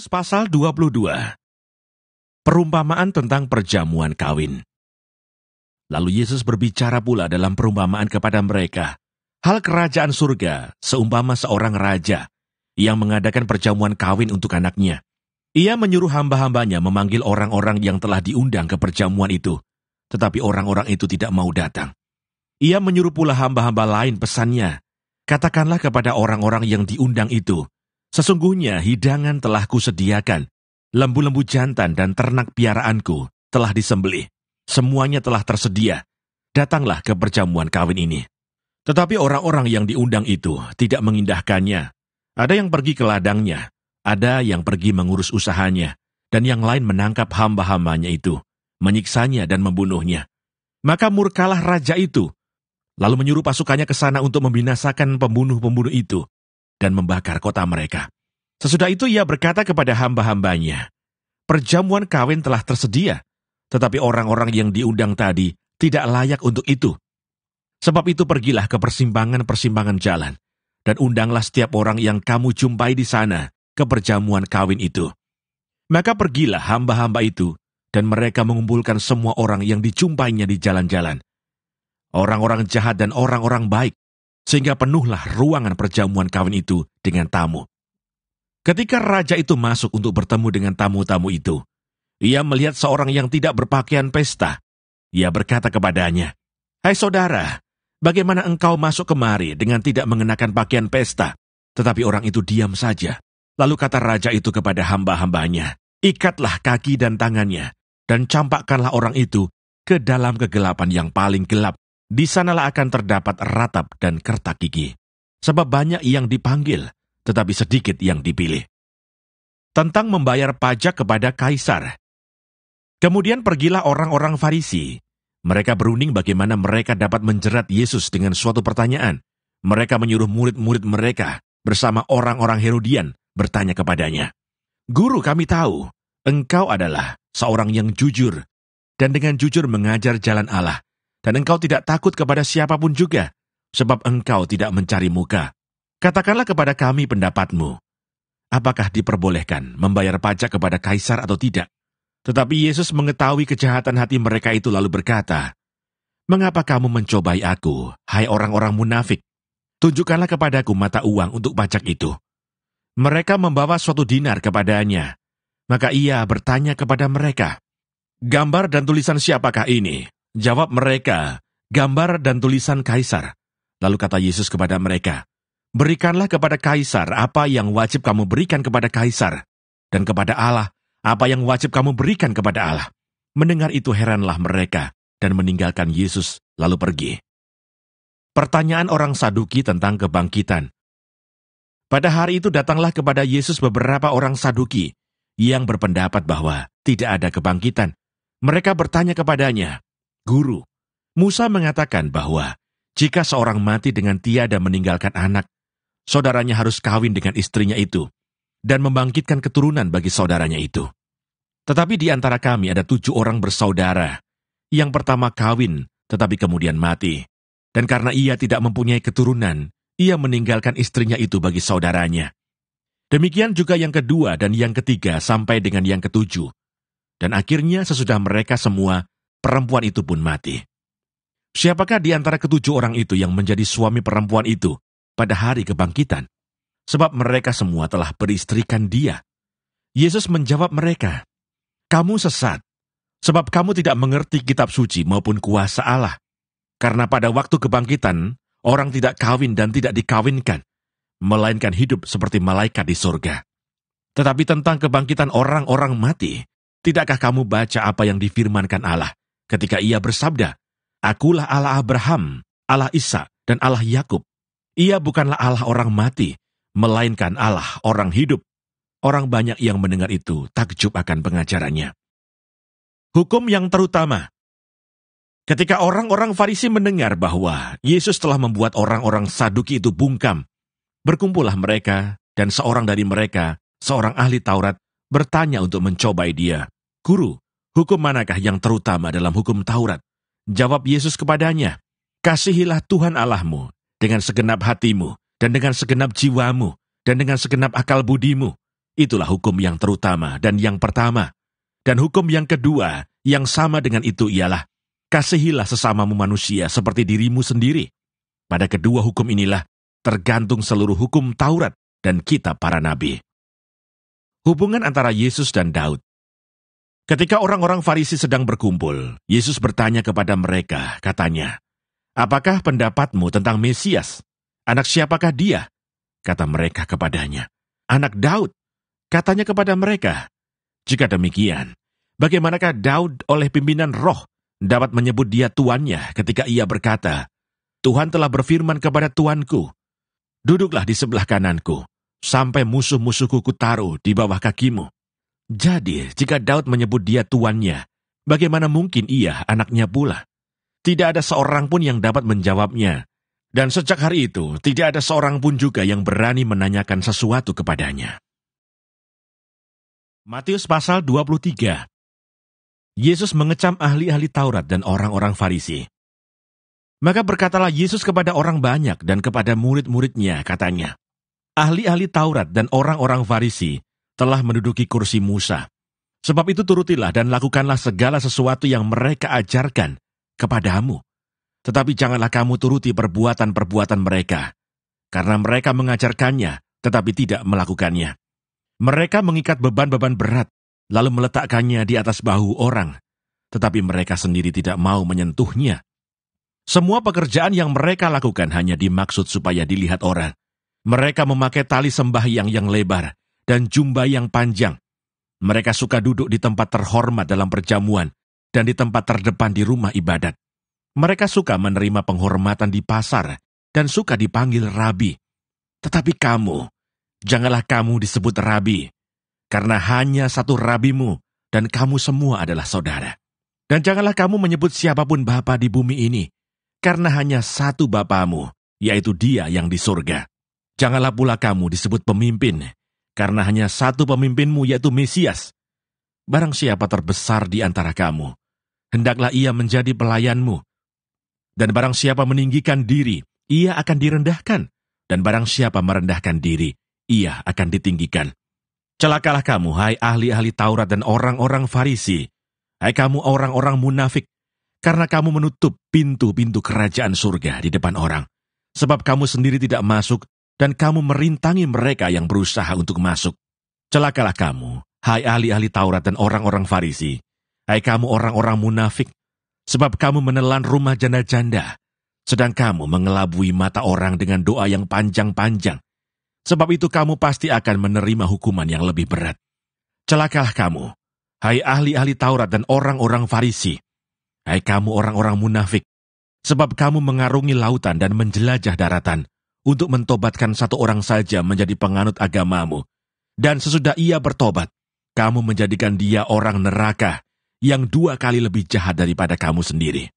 Matius pasal 22. Perumpamaan tentang perjamuan kawin. Lalu Yesus berbicara pula dalam perumpamaan kepada mereka, hal kerajaan surga seumpama seorang raja yang mengadakan perjamuan kawin untuk anaknya. Ia menyuruh hamba-hambanya memanggil orang-orang yang telah diundang ke perjamuan itu, tetapi orang-orang itu tidak mau datang. Ia menyuruh pula hamba-hamba lain pesannya, katakanlah kepada orang-orang yang diundang itu, sesungguhnya hidangan telah kusediakan, lembu-lembu jantan dan ternak piaraanku telah disembelih. Semuanya telah tersedia. Datanglah ke perjamuan kawin ini. Tetapi orang-orang yang diundang itu tidak mengindahkannya. Ada yang pergi ke ladangnya, ada yang pergi mengurus usahanya, dan yang lain menangkap hamba-hambanya itu, menyiksanya dan membunuhnya. Maka murkalah raja itu, lalu menyuruh pasukannya ke sana untuk membinasakan pembunuh-pembunuh itu, dan membakar kota mereka. Sesudah itu ia berkata kepada hamba-hambanya, perjamuan kawin telah tersedia, tetapi orang-orang yang diundang tadi tidak layak untuk itu. Sebab itu pergilah ke persimpangan-persimpangan jalan, dan undanglah setiap orang yang kamu jumpai di sana ke perjamuan kawin itu. Maka pergilah hamba-hamba itu, dan mereka mengumpulkan semua orang yang dijumpainya di jalan-jalan, orang-orang jahat dan orang-orang baik, sehingga penuhlah ruangan perjamuan kawin itu dengan tamu. Ketika raja itu masuk untuk bertemu dengan tamu-tamu itu, ia melihat seorang yang tidak berpakaian pesta. Ia berkata kepadanya, "Hai saudara, bagaimana engkau masuk kemari dengan tidak mengenakan pakaian pesta?" Tetapi orang itu diam saja. Lalu kata raja itu kepada hamba-hambanya, "Ikatlah kaki dan tangannya, dan campakkanlah orang itu ke dalam kegelapan yang paling gelap. Di sanalah akan terdapat ratap dan kertak gigi. Sebab banyak yang dipanggil, tetapi sedikit yang dipilih." Tentang membayar pajak kepada kaisar. Kemudian pergilah orang-orang Farisi. Mereka berunding bagaimana mereka dapat menjerat Yesus dengan suatu pertanyaan. Mereka menyuruh murid-murid mereka bersama orang-orang Herodian bertanya kepadanya, "Guru, kami tahu, engkau adalah seorang yang jujur, dan dengan jujur mengajar jalan Allah. Dan engkau tidak takut kepada siapapun juga, sebab engkau tidak mencari muka. Katakanlah kepada kami pendapatmu. Apakah diperbolehkan membayar pajak kepada kaisar atau tidak?" Tetapi Yesus mengetahui kejahatan hati mereka itu lalu berkata, "Mengapa kamu mencobai aku, hai orang-orang munafik? Tunjukkanlah kepadaku mata uang untuk pajak itu." Mereka membawa suatu dinar kepadanya. Maka ia bertanya kepada mereka, "Gambar dan tulisan siapakah ini?" Jawab mereka, "Gambar dan tulisan kaisar." Lalu kata Yesus kepada mereka, "Berikanlah kepada kaisar apa yang wajib kamu berikan kepada kaisar, dan kepada Allah apa yang wajib kamu berikan kepada Allah." Mendengar itu heranlah mereka, dan meninggalkan Yesus lalu pergi. Pertanyaan orang Saduki tentang kebangkitan. Pada hari itu datanglah kepada Yesus beberapa orang Saduki yang berpendapat bahwa tidak ada kebangkitan. Mereka bertanya kepadanya, "Guru, Musa mengatakan bahwa jika seorang mati dengan tiada meninggalkan anak, saudaranya harus kawin dengan istrinya itu dan membangkitkan keturunan bagi saudaranya itu. Tetapi di antara kami ada 7 orang bersaudara. Yang pertama kawin, tetapi kemudian mati. Dan karena ia tidak mempunyai keturunan, ia meninggalkan istrinya itu bagi saudaranya. Demikian juga yang kedua dan yang ketiga sampai dengan yang ke-7. Dan akhirnya sesudah mereka semua, perempuan itu pun mati. Siapakah di antara ke-7 orang itu yang menjadi suami perempuan itu pada hari kebangkitan? Sebab mereka semua telah beristrikan dia." Yesus menjawab mereka, "Kamu sesat, sebab kamu tidak mengerti kitab suci maupun kuasa Allah. Karena pada waktu kebangkitan, orang tidak kawin dan tidak dikawinkan, melainkan hidup seperti malaikat di surga. Tetapi tentang kebangkitan orang-orang mati, tidakkah kamu baca apa yang difirmankan Allah ketika ia bersabda, 'Akulah Allah Abraham, Allah Ishak, dan Allah Yakub.' Ia bukanlah Allah orang mati, melainkan Allah orang hidup." Orang banyak yang mendengar itu takjub akan pengajarannya. Hukum yang terutama. Ketika orang-orang Farisi mendengar bahwa Yesus telah membuat orang-orang Saduki itu bungkam, berkumpullah mereka, dan seorang dari mereka, seorang ahli Taurat, bertanya untuk mencobai dia, "Guru, hukum manakah yang terutama dalam hukum Taurat?" Jawab Yesus kepadanya, "Kasihilah Tuhan Allahmu dengan segenap hatimu, dan dengan segenap jiwamu, dan dengan segenap akal budimu. Itulah hukum yang terutama dan yang pertama. Dan hukum yang kedua, yang sama dengan itu ialah, kasihilah sesamamu manusia seperti dirimu sendiri. Pada kedua hukum inilah tergantung seluruh hukum Taurat dan kitab para nabi. Hubungan antara Yesus dan Daud. Ketika orang-orang Farisi sedang berkumpul, Yesus bertanya kepada mereka, katanya, "Apakah pendapatmu tentang Mesias? Anak siapakah dia?" Kata mereka kepadanya, "Anak Daud." Katanya kepada mereka, "Jika demikian, bagaimanakah Daud oleh pimpinan roh dapat menyebut dia tuannya ketika ia berkata, 'Tuhan telah berfirman kepada Tuanku, duduklah di sebelah kananku, sampai musuh-musuhku kutaruh di bawah kakimu.' Jadi, jika Daud menyebut dia tuannya, bagaimana mungkin ia anaknya pula?" Tidak ada seorang pun yang dapat menjawabnya, dan sejak hari itu tidak ada seorang pun juga yang berani menanyakan sesuatu kepadanya. Matius pasal 23. Yesus mengecam ahli-ahli Taurat dan orang-orang Farisi. Maka berkatalah Yesus kepada orang banyak dan kepada murid-muridnya, katanya, "Ahli-ahli Taurat dan orang-orang Farisi telah menduduki kursi Musa. Sebab itu turutilah dan lakukanlah segala sesuatu yang mereka ajarkan kepadamu. Tetapi janganlah kamu turuti perbuatan-perbuatan mereka, karena mereka mengajarkannya tetapi tidak melakukannya. Mereka mengikat beban-beban berat, lalu meletakkannya di atas bahu orang, tetapi mereka sendiri tidak mau menyentuhnya. Semua pekerjaan yang mereka lakukan hanya dimaksud supaya dilihat orang. Mereka memakai tali sembahyang yang lebar dan jubah yang panjang. Mereka suka duduk di tempat terhormat dalam perjamuan dan di tempat terdepan di rumah ibadat. Mereka suka menerima penghormatan di pasar dan suka dipanggil rabi. Tetapi kamu, janganlah kamu disebut rabi, karena hanya satu rabimu, dan kamu semua adalah saudara. Dan janganlah kamu menyebut siapapun bapa di bumi ini, karena hanya satu bapamu, yaitu Dia yang di surga. Janganlah pula kamu disebut pemimpin, karena hanya satu pemimpinmu, yaitu Mesias. Barang siapa terbesar di antara kamu, hendaklah ia menjadi pelayanmu. Dan barang siapa meninggikan diri, ia akan direndahkan. Dan barang siapa merendahkan diri, ia akan ditinggikan. Celakalah kamu, hai ahli-ahli Taurat dan orang-orang Farisi, hai kamu orang-orang munafik, karena kamu menutup pintu-pintu kerajaan surga di depan orang. Sebab kamu sendiri tidak masuk, dan kamu merintangi mereka yang berusaha untuk masuk. Celakalah kamu, hai ahli-ahli Taurat dan orang-orang Farisi, hai kamu orang-orang munafik, sebab kamu menelan rumah janda-janda, sedang kamu mengelabui mata orang dengan doa yang panjang-panjang. Sebab itu kamu pasti akan menerima hukuman yang lebih berat. Celakalah kamu, hai ahli-ahli Taurat dan orang-orang Farisi, hai kamu orang-orang munafik, sebab kamu mengarungi lautan dan menjelajah daratan untuk mentobatkan satu orang saja menjadi penganut agamamu. Dan sesudah ia bertobat, kamu menjadikan dia orang neraka yang 2 kali lebih jahat daripada kamu sendiri.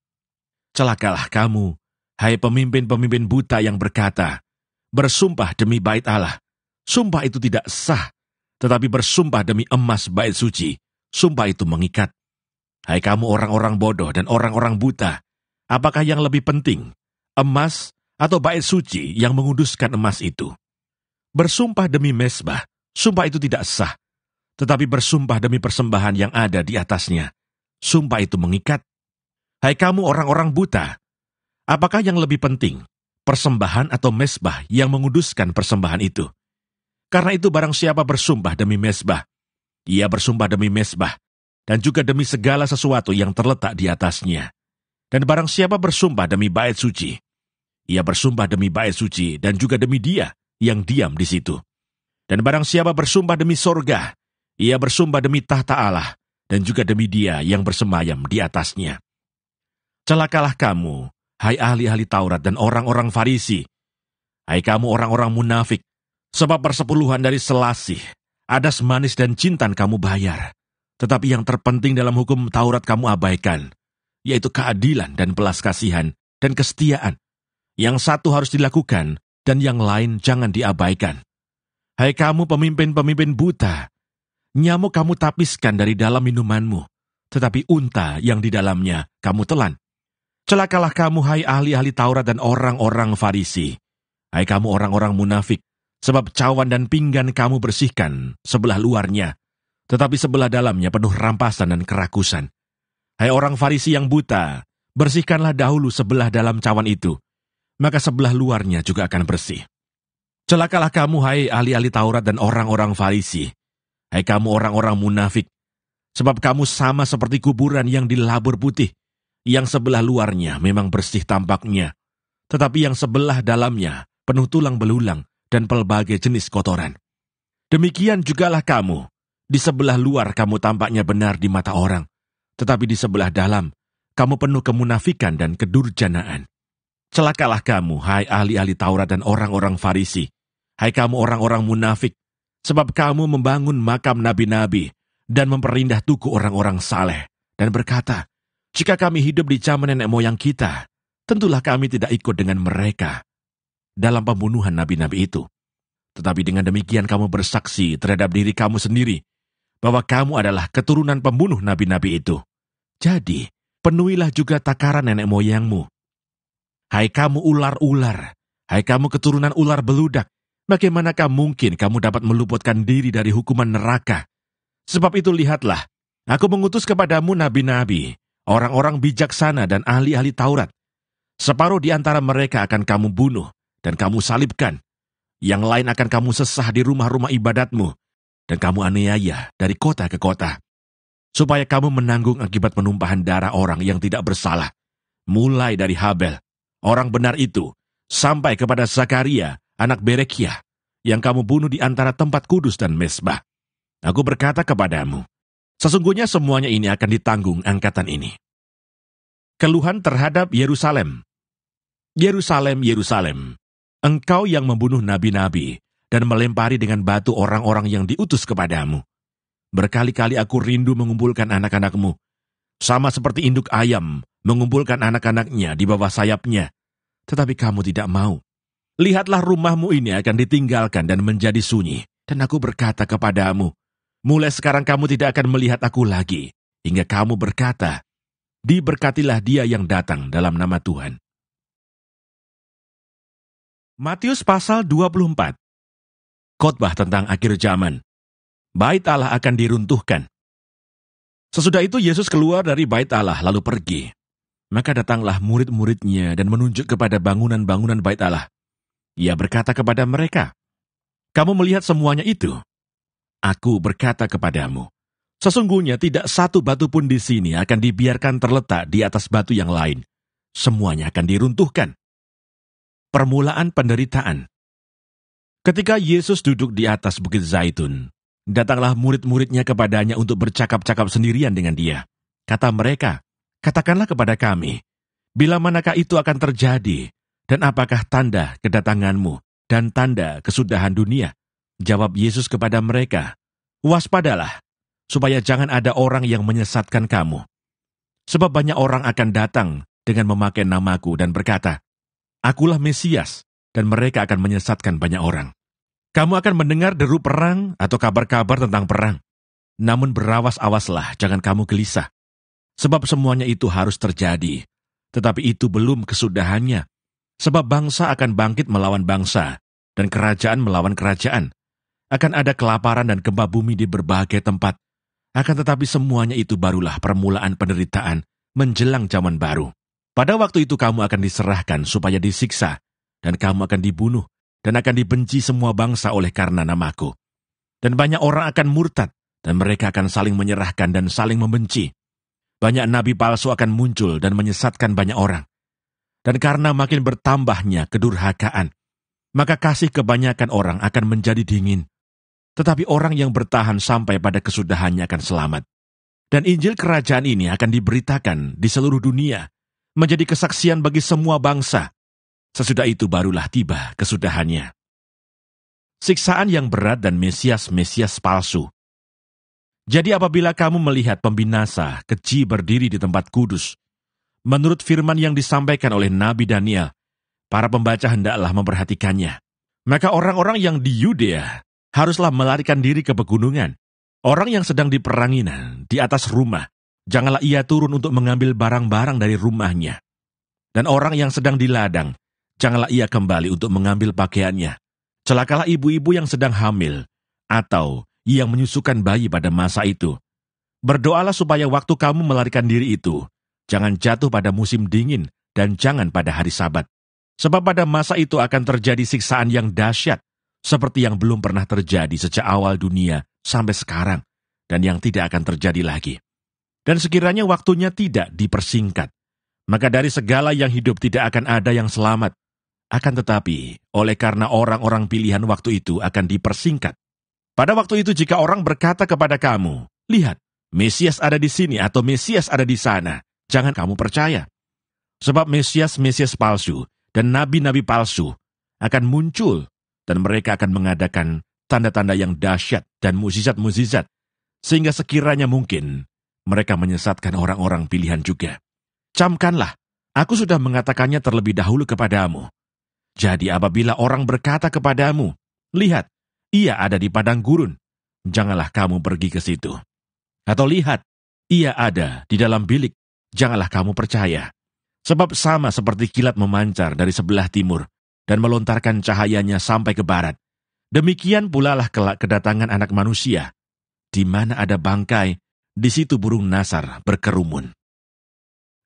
Celakalah kamu, hai pemimpin-pemimpin buta yang berkata, bersumpah demi bait Allah. Sumpah itu tidak sah, tetapi bersumpah demi emas bait suci. Sumpah itu mengikat. Hai kamu orang-orang bodoh dan orang-orang buta, apakah yang lebih penting, emas atau bait suci yang menguduskan emas itu? Bersumpah demi mezbah, sumpah itu tidak sah, tetapi bersumpah demi persembahan yang ada di atasnya. Sumpah itu mengikat. Hai kamu orang-orang buta, apakah yang lebih penting, persembahan atau mezbah yang menguduskan persembahan itu? Karena itu barang siapa bersumpah demi mezbah, ia bersumpah demi mezbah, dan juga demi segala sesuatu yang terletak di atasnya. Dan barang siapa bersumpah demi bait suci, ia bersumpah demi bait suci dan juga demi Dia yang diam di situ. Dan barang siapa bersumpah demi sorga, ia bersumpah demi tahta Allah dan juga demi Dia yang bersemayam di atasnya. Celakalah kamu, hai ahli-ahli Taurat dan orang-orang Farisi, hai kamu orang-orang munafik, sebab persepuluhan dari selasih, adas manis dan jintan kamu bayar. Tetapi yang terpenting dalam hukum Taurat kamu abaikan, yaitu keadilan dan belas kasihan dan kesetiaan. Yang satu harus dilakukan, dan yang lain jangan diabaikan. Hai kamu pemimpin-pemimpin buta, nyamuk kamu tapiskan dari dalam minumanmu, tetapi unta yang di dalamnya kamu telan. Celakalah kamu, hai ahli-ahli Taurat dan orang-orang Farisi, hai kamu orang-orang munafik, Sebab cawan dan pinggan kamu bersihkan sebelah luarnya, tetapi sebelah dalamnya penuh rampasan dan kerakusan. Hai orang Farisi yang buta, bersihkanlah dahulu sebelah dalam cawan itu, maka sebelah luarnya juga akan bersih. Celakalah kamu, hai ahli-ahli Taurat dan orang-orang Farisi, hai kamu orang-orang munafik, sebab kamu sama seperti kuburan yang dilabur putih, yang sebelah luarnya memang bersih tampaknya, tetapi yang sebelah dalamnya penuh tulang belulang dan pelbagai jenis kotoran. Demikian jugalah kamu, di sebelah luar kamu tampaknya benar di mata orang, tetapi di sebelah dalam kamu penuh kemunafikan dan kedurjanaan. Celakalah kamu, hai ahli-ahli Taurat dan orang-orang Farisi, hai kamu orang-orang munafik, sebab kamu membangun makam nabi-nabi dan memperindah tugu orang-orang saleh, dan berkata, jika kami hidup di zaman nenek moyang kita, tentulah kami tidak ikut dengan mereka dalam pembunuhan nabi-nabi itu. Tetapi dengan demikian kamu bersaksi terhadap diri kamu sendiri, bahwa kamu adalah keturunan pembunuh nabi-nabi itu. Jadi, penuhilah juga takaran nenek moyangmu. Hai kamu ular-ular, hai kamu keturunan ular beludak, bagaimanakah mungkin kamu dapat meluputkan diri dari hukuman neraka? Sebab itu lihatlah, aku mengutus kepadamu nabi-nabi, orang-orang bijaksana dan ahli-ahli Taurat. Separuh di antara mereka akan kamu bunuh, dan kamu salibkan. Yang lain akan kamu sesah di rumah-rumah ibadatmu, dan kamu aniaya dari kota ke kota. Supaya kamu menanggung akibat penumpahan darah orang yang tidak bersalah, mulai dari Habel, orang benar itu, sampai kepada Zakaria, anak Berekiah, yang kamu bunuh di antara tempat kudus dan mezbah. Aku berkata kepadamu, sesungguhnya semuanya ini akan ditanggung angkatan ini. Keluhan terhadap Yerusalem. Yerusalem, Yerusalem, engkau yang membunuh nabi-nabi dan melempari dengan batu orang-orang yang diutus kepadamu. Berkali-kali aku rindu mengumpulkan anak-anakmu, sama seperti induk ayam mengumpulkan anak-anaknya di bawah sayapnya, tetapi kamu tidak mau. Lihatlah rumahmu ini akan ditinggalkan dan menjadi sunyi, dan aku berkata kepadamu, mulai sekarang kamu tidak akan melihat aku lagi, hingga kamu berkata, diberkatilah dia yang datang dalam nama Tuhan. Matius pasal 24. Khotbah tentang akhir zaman. Bait Allah akan diruntuhkan. Sesudah itu Yesus keluar dari bait Allah lalu pergi. Maka datanglah murid-muridnya dan menunjuk kepada bangunan-bangunan bait Allah. Ia berkata kepada mereka, kamu melihat semuanya itu? Aku berkata kepadamu, sesungguhnya tidak satu batu pun di sini akan dibiarkan terletak di atas batu yang lain. Semuanya akan diruntuhkan. Permulaan penderitaan. Ketika Yesus duduk di atas Bukit Zaitun, datanglah murid-muridnya kepadanya untuk bercakap-cakap sendirian dengan dia. Kata mereka, katakanlah kepada kami, bila manakah itu akan terjadi, dan apakah tanda kedatanganmu dan tanda kesudahan dunia? Jawab Yesus kepada mereka, waspadalah, supaya jangan ada orang yang menyesatkan kamu. Sebab banyak orang akan datang dengan memakai namaku dan berkata, akulah Mesias, dan mereka akan menyesatkan banyak orang. Kamu akan mendengar deru perang atau kabar-kabar tentang perang. Namun berawas-awaslah, jangan kamu gelisah. Sebab semuanya itu harus terjadi, tetapi itu belum kesudahannya. Sebab bangsa akan bangkit melawan bangsa, dan kerajaan melawan kerajaan. Akan ada kelaparan dan gempa bumi di berbagai tempat. Akan tetapi semuanya itu barulah permulaan penderitaan menjelang zaman baru. Pada waktu itu kamu akan diserahkan supaya disiksa, dan kamu akan dibunuh, dan akan dibenci semua bangsa oleh karena namaku. Dan banyak orang akan murtad, dan mereka akan saling menyerahkan dan saling membenci. Banyak nabi palsu akan muncul dan menyesatkan banyak orang. Dan karena makin bertambahnya kedurhakaan, maka kasih kebanyakan orang akan menjadi dingin. Tetapi orang yang bertahan sampai pada kesudahannya akan selamat. Dan Injil kerajaan ini akan diberitakan di seluruh dunia, menjadi kesaksian bagi semua bangsa. Sesudah itu barulah tiba kesudahannya. Siksaan yang berat dan Mesias-Mesias palsu. Jadi apabila kamu melihat pembinasa keji berdiri di tempat kudus, menurut firman yang disampaikan oleh Nabi Daniel, para pembaca hendaklah memperhatikannya. Maka orang-orang yang di Yudea haruslah melarikan diri ke pegunungan. Orang yang sedang diperangi di atas rumah, janganlah ia turun untuk mengambil barang-barang dari rumahnya. Dan orang yang sedang di ladang, janganlah ia kembali untuk mengambil pakaiannya. Celakalah ibu-ibu yang sedang hamil, atau yang menyusukan bayi pada masa itu. Berdoalah supaya waktu kamu melarikan diri itu, jangan jatuh pada musim dingin dan jangan pada hari Sabat. Sebab pada masa itu akan terjadi siksaan yang dahsyat, seperti yang belum pernah terjadi sejak awal dunia sampai sekarang, dan yang tidak akan terjadi lagi. Dan sekiranya waktunya tidak dipersingkat, maka dari segala yang hidup tidak akan ada yang selamat. Akan tetapi, oleh karena orang-orang pilihan waktu itu akan dipersingkat. Pada waktu itu jika orang berkata kepada kamu, lihat, Mesias ada di sini atau Mesias ada di sana, jangan kamu percaya. Sebab Mesias-Mesias palsu dan nabi-nabi palsu akan muncul, dan mereka akan mengadakan tanda-tanda yang dahsyat dan mukjizat-mukjizat, sehingga sekiranya mungkin mereka menyesatkan orang-orang pilihan juga. Camkanlah, aku sudah mengatakannya terlebih dahulu kepadamu. Jadi apabila orang berkata kepadamu, lihat, ia ada di padang gurun, janganlah kamu pergi ke situ. Atau lihat, ia ada di dalam bilik, janganlah kamu percaya. Sebab sama seperti kilat memancar dari sebelah timur dan melontarkan cahayanya sampai ke barat. Demikian pula lah kelak kedatangan Anak Manusia. Di mana ada bangkai, di situ burung nasar berkerumun.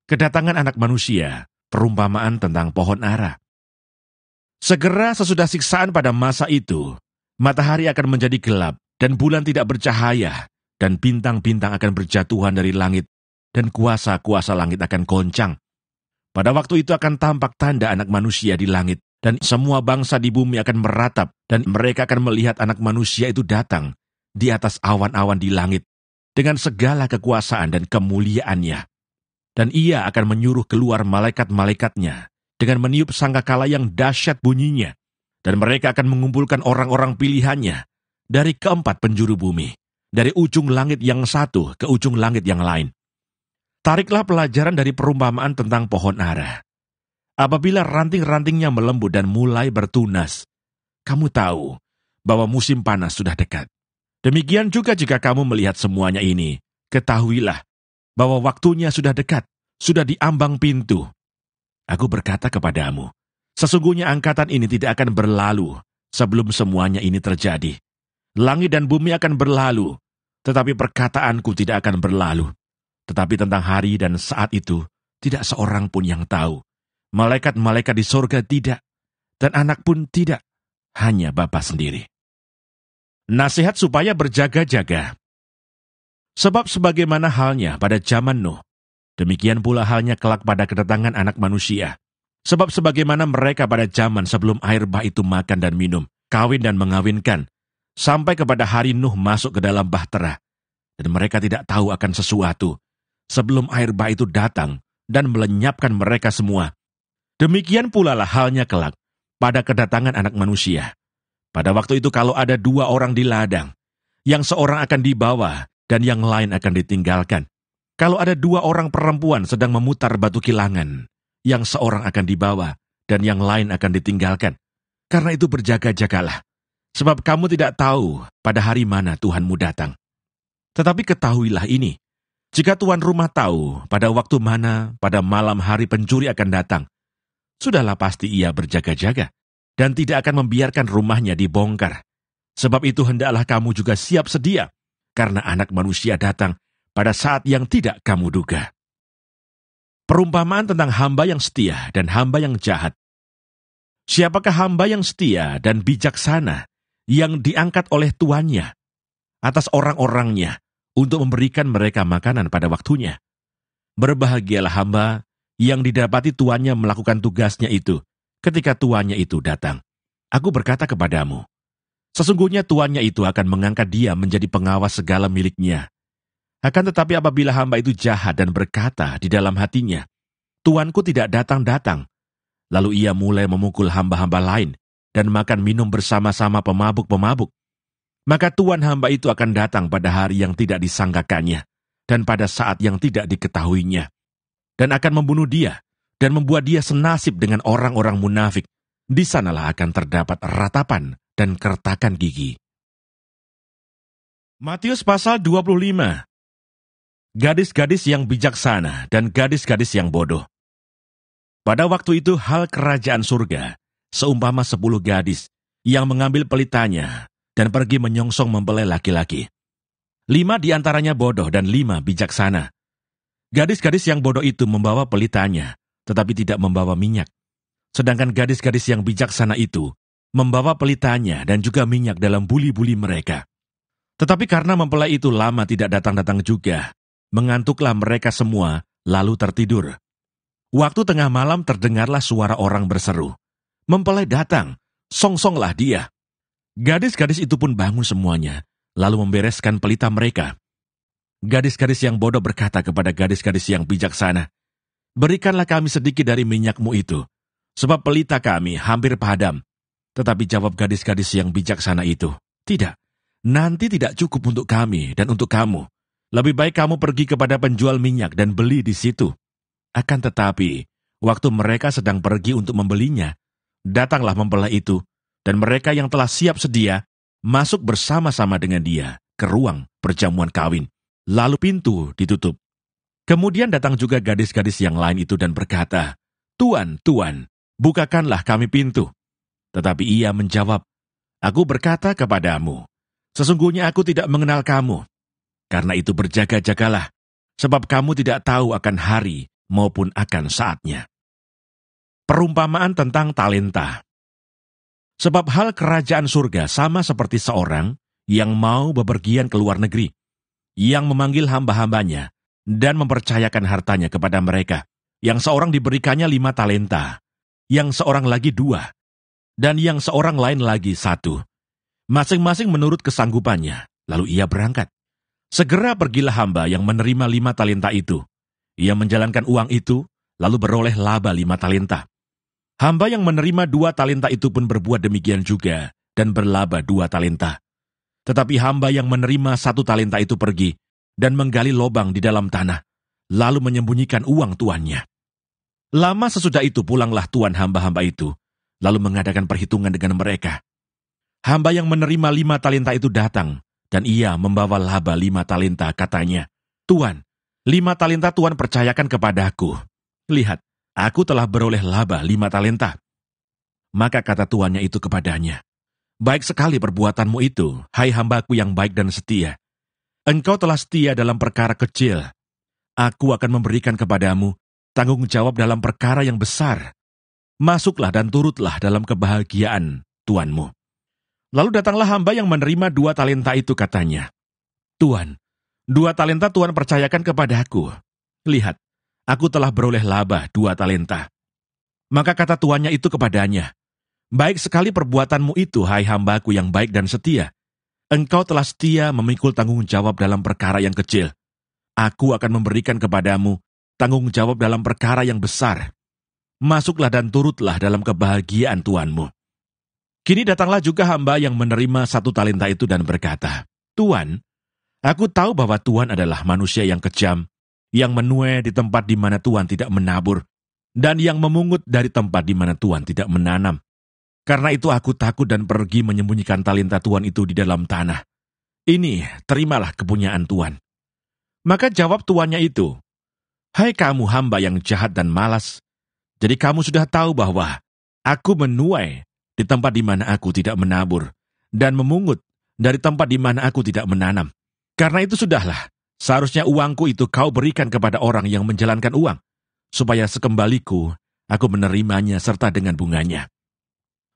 Kedatangan Anak Manusia, perumpamaan tentang pohon ara. Segera sesudah siksaan pada masa itu, matahari akan menjadi gelap dan bulan tidak bercahaya, dan bintang-bintang akan berjatuhan dari langit, dan kuasa-kuasa langit akan goncang. Pada waktu itu akan tampak tanda Anak Manusia di langit, dan semua bangsa di bumi akan meratap, dan mereka akan melihat Anak Manusia itu datang di atas awan-awan di langit, dengan segala kekuasaan dan kemuliaannya. Dan ia akan menyuruh keluar malaikat-malaikatnya, dengan meniup sangkakala yang dahsyat bunyinya, dan mereka akan mengumpulkan orang-orang pilihannya dari keempat penjuru bumi, dari ujung langit yang satu ke ujung langit yang lain. Tariklah pelajaran dari perumpamaan tentang pohon ara. Apabila ranting-rantingnya melembut dan mulai bertunas, kamu tahu bahwa musim panas sudah dekat. Demikian juga jika kamu melihat semuanya ini, ketahuilah bahwa waktunya sudah dekat, sudah di ambang pintu. Aku berkata kepadamu, sesungguhnya angkatan ini tidak akan berlalu sebelum semuanya ini terjadi. Langit dan bumi akan berlalu, tetapi perkataanku tidak akan berlalu. Tetapi tentang hari dan saat itu, tidak seorang pun yang tahu. Malaikat-malaikat di sorga tidak, dan anak pun tidak, hanya Bapa sendiri. Nasihat supaya berjaga-jaga. Sebab sebagaimana halnya pada zaman Nuh, demikian pula halnya kelak pada kedatangan Anak Manusia. Sebab sebagaimana mereka pada zaman sebelum air bah itu makan dan minum, kawin dan mengawinkan, sampai kepada hari Nuh masuk ke dalam bahtera, dan mereka tidak tahu akan sesuatu, sebelum air bah itu datang dan melenyapkan mereka semua. Demikian pula lah halnya kelak pada kedatangan Anak Manusia. Pada waktu itu kalau ada dua orang di ladang, yang seorang akan dibawa dan yang lain akan ditinggalkan. Kalau ada dua orang perempuan sedang memutar batu kilangan, yang seorang akan dibawa dan yang lain akan ditinggalkan. Karena itu berjaga-jagalah, sebab kamu tidak tahu pada hari mana Tuhanmu datang. Tetapi ketahuilah ini, jika tuan rumah tahu pada waktu mana pada malam hari pencuri akan datang, sudahlah pasti ia berjaga-jaga dan tidak akan membiarkan rumahnya dibongkar. Sebab itu hendaklah kamu juga siap sedia, karena Anak Manusia datang pada saat yang tidak kamu duga. Perumpamaan tentang hamba yang setia dan hamba yang jahat. Siapakah hamba yang setia dan bijaksana yang diangkat oleh tuannya atas orang-orangnya untuk memberikan mereka makanan pada waktunya? Berbahagialah hamba yang didapati tuannya melakukan tugasnya itu ketika tuannya itu datang. Aku berkata kepadamu, sesungguhnya tuannya itu akan mengangkat dia menjadi pengawas segala miliknya. Akan tetapi apabila hamba itu jahat dan berkata di dalam hatinya, tuanku tidak datang-datang, lalu ia mulai memukul hamba-hamba lain dan makan minum bersama-sama pemabuk-pemabuk, maka tuan hamba itu akan datang pada hari yang tidak disangkakannya dan pada saat yang tidak diketahuinya, dan akan membunuh dia dan membuat dia senasib dengan orang-orang munafik. Di sanalah akan terdapat ratapan dan kertakan gigi. Matius pasal 25. Gadis-gadis yang bijaksana dan gadis-gadis yang bodoh. Pada waktu itu hal kerajaan surga seumpama 10 gadis yang mengambil pelitanya dan pergi menyongsong mempelai laki-laki. 5 di antaranya bodoh dan 5 bijaksana. Gadis-gadis yang bodoh itu membawa pelitanya, tetapi tidak membawa minyak. Sedangkan gadis-gadis yang bijaksana itu membawa pelitanya dan juga minyak dalam buli-buli mereka. Tetapi karena mempelai itu lama tidak datang-datang juga, mengantuklah mereka semua, lalu tertidur. Waktu tengah malam terdengarlah suara orang berseru, "Mempelai datang, songsonglah dia." Gadis-gadis itu pun bangun semuanya, lalu membereskan pelita mereka. Gadis-gadis yang bodoh berkata kepada gadis-gadis yang bijaksana, "Berikanlah kami sedikit dari minyakmu itu, sebab pelita kami hampir padam." Tetapi jawab gadis-gadis yang bijaksana itu, "Tidak, nanti tidak cukup untuk kami dan untuk kamu. Lebih baik kamu pergi kepada penjual minyak dan beli di situ." Akan tetapi, waktu mereka sedang pergi untuk membelinya, datanglah mempelai itu, dan mereka yang telah siap sedia masuk bersama-sama dengan dia ke ruang perjamuan kawin. Lalu pintu ditutup. Kemudian datang juga gadis-gadis yang lain itu dan berkata, "Tuan, Tuan, bukakanlah kami pintu." Tetapi ia menjawab, "Aku berkata kepadamu, sesungguhnya aku tidak mengenal kamu. Karena itu berjaga-jagalah, sebab kamu tidak tahu akan hari maupun akan saatnya." Perumpamaan tentang talenta. Sebab hal kerajaan surga sama seperti seorang yang mau bepergian ke luar negeri, yang memanggil hamba-hambanya dan mempercayakan hartanya kepada mereka. Yang seorang diberikannya 5 talenta, yang seorang lagi 2, dan yang seorang lain lagi 1. Masing-masing menurut kesanggupannya, lalu ia berangkat. Segera pergilah hamba yang menerima 5 talenta itu. Ia menjalankan uang itu, lalu beroleh laba 5 talenta. Hamba yang menerima 2 talenta itu pun berbuat demikian juga, dan berlaba 2 talenta. Tetapi hamba yang menerima 1 talenta itu pergi, dan menggali lobang di dalam tanah, lalu menyembunyikan uang tuannya. Lama sesudah itu pulanglah tuan hamba-hamba itu, lalu mengadakan perhitungan dengan mereka. Hamba yang menerima 5 talenta itu datang, dan ia membawa laba 5 talenta, katanya, "Tuan, 5 talenta Tuan percayakan kepadaku. Lihat, aku telah beroleh laba 5 talenta." Maka kata tuannya itu kepadanya, "Baik sekali perbuatanmu itu, hai hambaku yang baik dan setia. Engkau telah setia dalam perkara kecil. Aku akan memberikan kepadamu tanggung jawab dalam perkara yang besar. Masuklah dan turutlah dalam kebahagiaan tuanmu." Lalu datanglah hamba yang menerima 2 talenta itu, katanya, "Tuan, 2 talenta Tuan percayakan kepadaku. Lihat, aku telah beroleh laba 2 talenta." Maka kata tuannya itu kepadanya, "Baik sekali perbuatanmu itu, hai hambaku yang baik dan setia. Engkau telah setia memikul tanggung jawab dalam perkara yang kecil. Aku akan memberikan kepadamu tanggung jawab dalam perkara yang besar. Masuklah dan turutlah dalam kebahagiaan tuanmu." Kini datanglah juga hamba yang menerima 1 talenta itu dan berkata, "Tuan, aku tahu bahwa Tuan adalah manusia yang kejam, yang menuai di tempat di mana Tuan tidak menabur, dan yang memungut dari tempat di mana Tuan tidak menanam. Karena itu aku takut dan pergi menyembunyikan talenta Tuan itu di dalam tanah. Ini, terimalah kepunyaan Tuan." Maka jawab tuannya itu, "Hai kamu hamba yang jahat dan malas, jadi kamu sudah tahu bahwa aku menuai di tempat di mana aku tidak menabur, dan memungut dari tempat di mana aku tidak menanam. Karena itu sudahlah, seharusnya uangku itu kau berikan kepada orang yang menjalankan uang, supaya sekembaliku aku menerimanya serta dengan bunganya.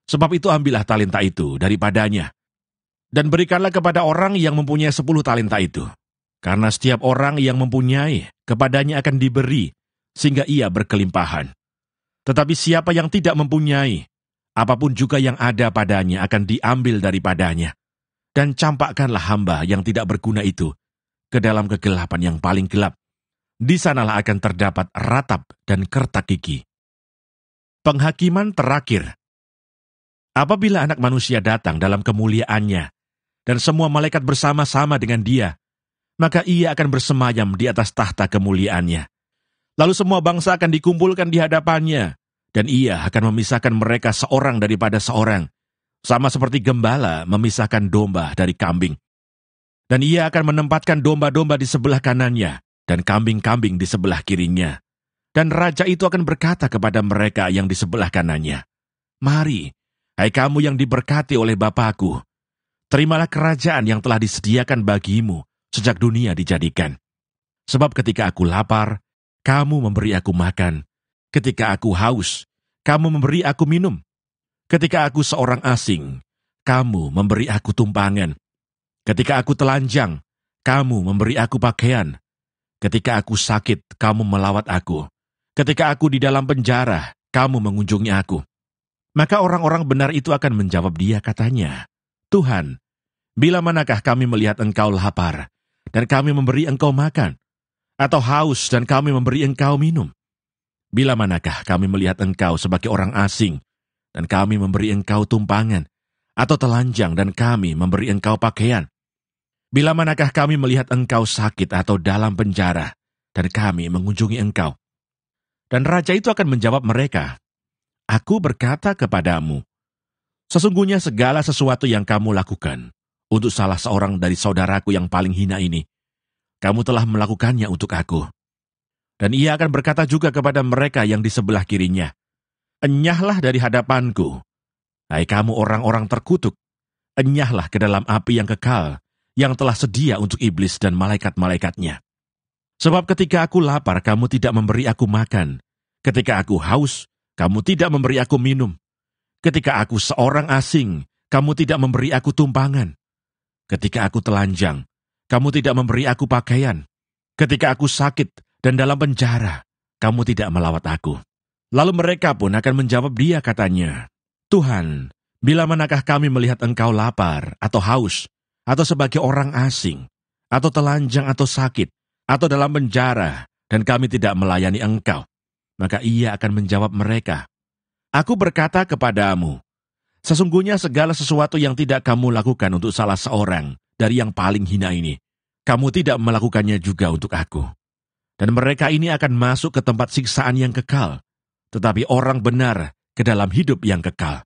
Sebab itu ambillah talenta itu daripadanya, dan berikanlah kepada orang yang mempunyai 10 talenta itu. Karena setiap orang yang mempunyai, kepadanya akan diberi, sehingga ia berkelimpahan. Tetapi siapa yang tidak mempunyai, apapun juga yang ada padanya akan diambil daripadanya. Dan campakkanlah hamba yang tidak berguna itu ke dalam kegelapan yang paling gelap. Di sanalah akan terdapat ratap dan kertak gigi." Penghakiman terakhir. Apabila Anak Manusia datang dalam kemuliaannya, dan semua malaikat bersama-sama dengan dia, maka ia akan bersemayam di atas tahta kemuliaannya. Lalu semua bangsa akan dikumpulkan di hadapannya, dan ia akan memisahkan mereka seorang daripada seorang, sama seperti gembala memisahkan domba dari kambing. Dan ia akan menempatkan domba-domba di sebelah kanannya, dan kambing-kambing di sebelah kirinya. Dan raja itu akan berkata kepada mereka yang di sebelah kanannya, "Mari, Hai kamu yang diberkati oleh Bapa-Ku, terimalah kerajaan yang telah disediakan bagimu sejak dunia dijadikan. Sebab ketika aku lapar, kamu memberi aku makan. Ketika aku haus, kamu memberi aku minum. Ketika aku seorang asing, kamu memberi aku tumpangan. Ketika aku telanjang, kamu memberi aku pakaian. Ketika aku sakit, kamu melawat aku. Ketika aku di dalam penjara, kamu mengunjungi aku. Maka orang-orang benar itu akan menjawab dia katanya, Tuhan, bila manakah kami melihat engkau lapar, dan kami memberi engkau makan, atau haus dan kami memberi engkau minum? Bila manakah kami melihat engkau sebagai orang asing, dan kami memberi engkau tumpangan, atau telanjang dan kami memberi engkau pakaian? Bila manakah kami melihat engkau sakit atau dalam penjara, dan kami mengunjungi engkau? Dan raja itu akan menjawab mereka, Aku berkata kepadamu, sesungguhnya segala sesuatu yang kamu lakukan untuk salah seorang dari saudaraku yang paling hina ini, kamu telah melakukannya untuk aku. Dan ia akan berkata juga kepada mereka yang di sebelah kirinya, Enyahlah dari hadapanku, hai kamu orang-orang terkutuk, enyahlah ke dalam api yang kekal, yang telah sedia untuk iblis dan malaikat-malaikatnya. Sebab ketika aku lapar, kamu tidak memberi aku makan. Ketika aku haus, kamu tidak memberi aku minum. Ketika aku seorang asing, kamu tidak memberi aku tumpangan. Ketika aku telanjang, kamu tidak memberi aku pakaian. Ketika aku sakit dan dalam penjara, kamu tidak melawat aku. Lalu mereka pun akan menjawab dia katanya, Tuhan, bila manakah kami melihat engkau lapar atau haus, atau sebagai orang asing, atau telanjang atau sakit, atau dalam penjara, dan kami tidak melayani engkau? Maka ia akan menjawab mereka, Aku berkata kepadamu, sesungguhnya segala sesuatu yang tidak kamu lakukan untuk salah seorang dari yang paling hina ini, kamu tidak melakukannya juga untuk aku. Dan mereka ini akan masuk ke tempat siksaan yang kekal, tetapi orang benar ke dalam hidup yang kekal.